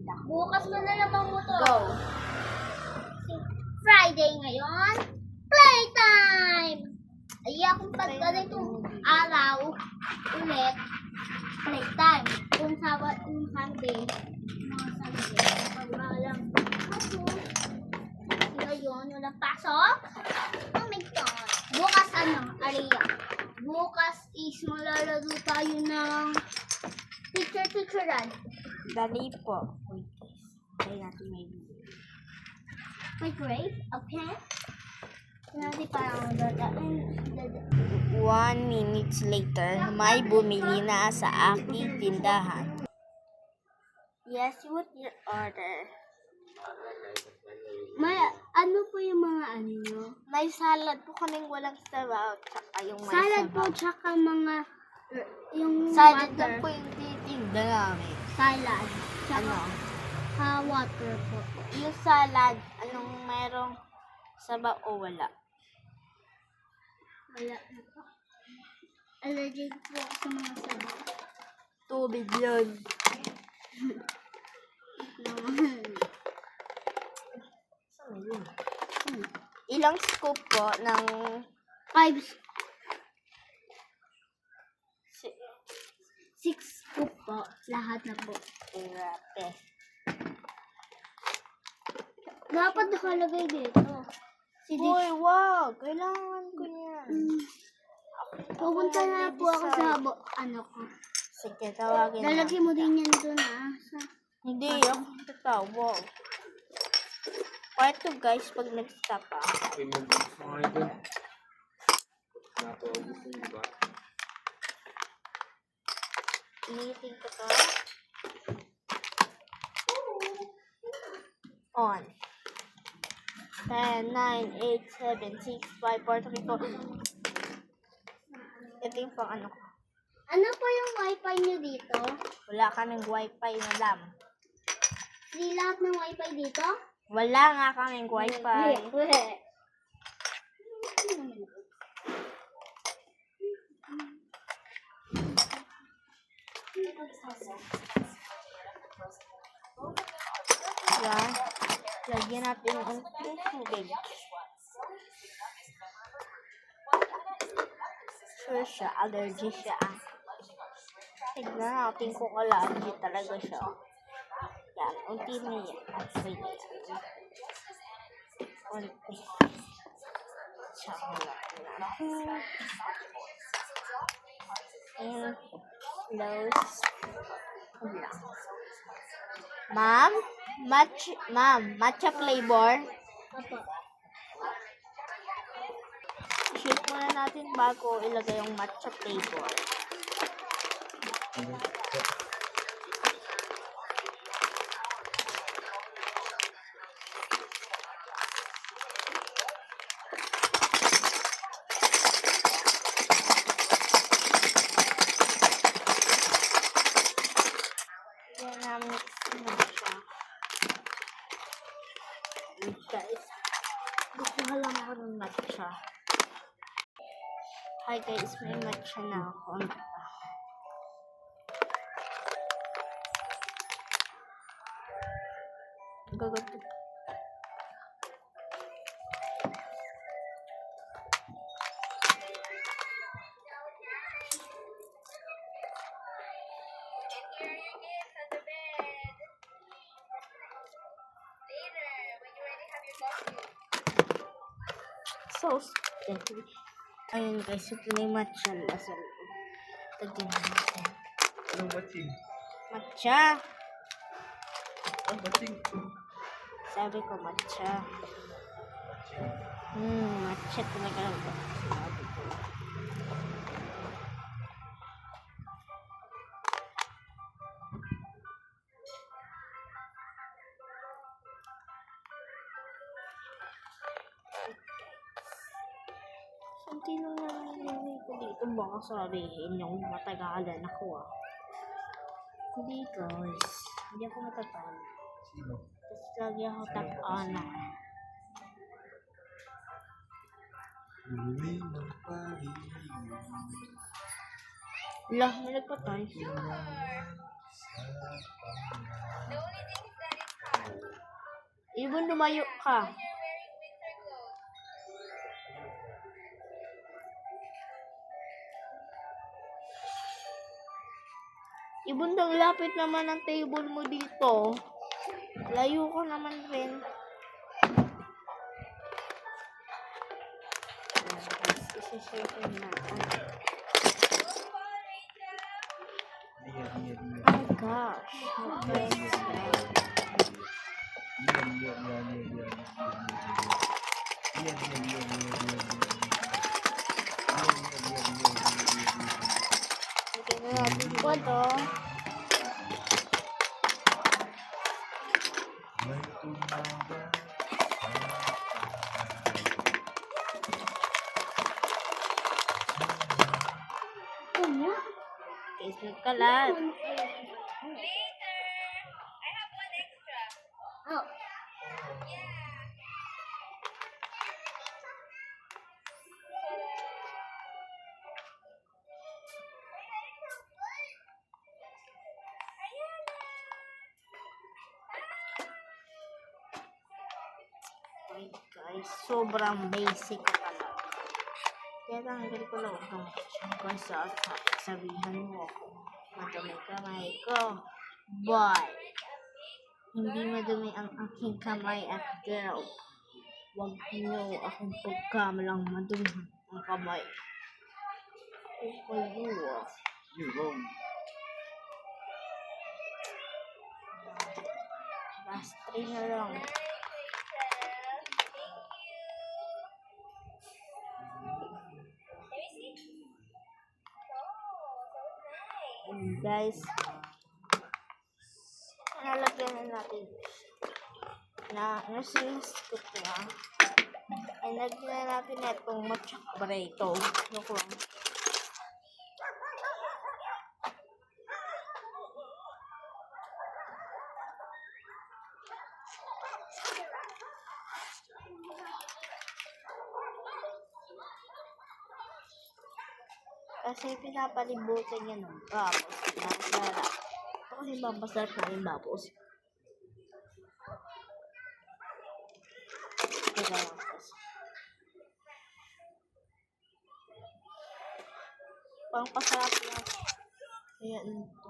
Bukas mo na naman mo to. Go. Friday ngayon. Playtime! Ay, akong pag ganitong araw ulit. Playtime. Kung Sunday. Mga Sunday. Pag walang pasok. Ngayon, walang pasok. Oh my God. Bukas Aria? Bukas is malalaro tayo ng teacher-teacheran. Dali po. Wait, guys. Try natin may video. May grade, okay? Natin parang dada. 1 minutes later, may bumili na sa aking tindahan. Yes, what your order? May, ano po yung mga May salad po kaming walang sabaw, tsaka yung may salad po, sabaw. tsaka mga, yung Salad water. lang po yung titinda namin. Salad. Tsaka, Ano? water po. Yung salad, anong merong sabaw o wala? Wala na po. Allergic po ako sa mga sabaw. Tubig yun. Naman. Saan yun? Ilang scoop po ng 5, 6 scoop po. Lahat na po. grabe. Dapat nakalagay dito. Uy, wow! Kailangan ko yan. Pupunta na po ako sa ko. Sige, tawagin na. Lalagay mo din yan doon sa... Hindi, ako tatawag. Part 2 guys, pag nag-stop Initing ko to. On. 10, 9, 8, 7, 6, 5, 4, 3, 4. Ito yung pang ano ko. Ano po yung wifi nyo dito? Wala kaming wifi na lam. Di lahat ng wifi dito? Wala nga kaming wifi. Yan. Lagyan natin ng unting tubig. Sure siya, allergy siya. Tignan natin kung allergy talaga siya. Yan, unti na yan. Wait na yan. Unti. Tsaka natin. And close. Wala. Ma'am, matcha flavor. Opo. Shake muna natin bago ilagay yung matcha flavor. Yan na, mix na siya. Wait guys, gusto ko lang ako ng matcha. Hi guys, may matcha na ako. Gagawin. So sticky. Ayun guys, ito na yung matcha na sa loob. Tagyan natin. Anong matching? Matcha! Ang matching? Sabi ko matcha. Matcha talaga. Sabi ko. Kunti lang naman yung ko dito. Baka sabihin yung matagalan ako Hindi guys. Hindi ako matatalo. Sino? Tapos lagi ako tap-ana. Uwi ng Paris. Lah, may nagpatay. Sa Ibon, lumayo ka. Ibon, lapit naman ang table mo dito. Layo ko naman rin. Isi-share natin. Dia. Oh my gosh. Okay. Sige na natin po ito. Ano? Facebook ka lang. Oh. Ay guys, sobrang basic ko talaga. Kaya tanggal ko lang ito. Kasi sabihan mo ako, madumi kamay ko. But, hindi madumi ang aking kamay at girl. Huwag niyo akong pagkamalang madumi ang kamay. Okay, You wrong. last 3 na lang. And guys, nalagyan na natin na nasinascoop na. And lagyan na natin na itong matcha burrito. Look lang. Kasi pinapalibutan niya ng bubbles. Masarap. Ito kasi masarap na yung bubbles. Teka lang kasi. Pang pasarap lang. Kaya ito.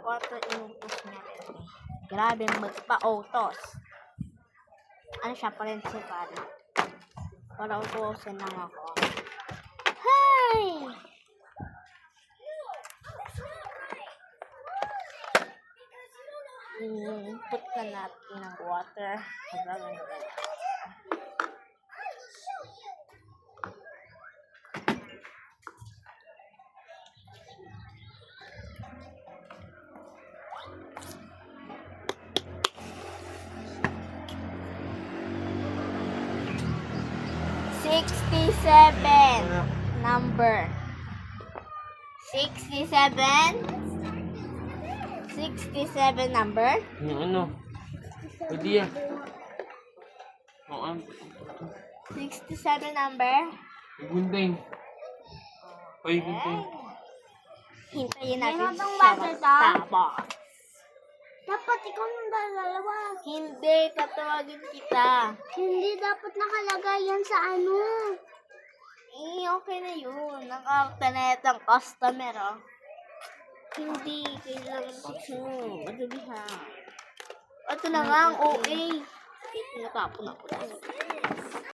Water inutos niya rin. Grabe magpa-autos. Ano siya, principal. Para utusin lang ako. Hi! Put na natin ng water. Maraming ganyan. Number 67 number Yung ano? Pwede yan. 67 number. Gunting. Oy, gunting. Hintayin natin Meron tong sa bata to? Starbucks. Dapat ikaw nang dalawa. Hindi, tatawagin kita. Hindi dapat nakalagay yan sa ano. Okay na yun. Naka-connect ang customer, oh. Hindi, kailangan ko madali ha. Ito na nga ang OA. Natapon ako.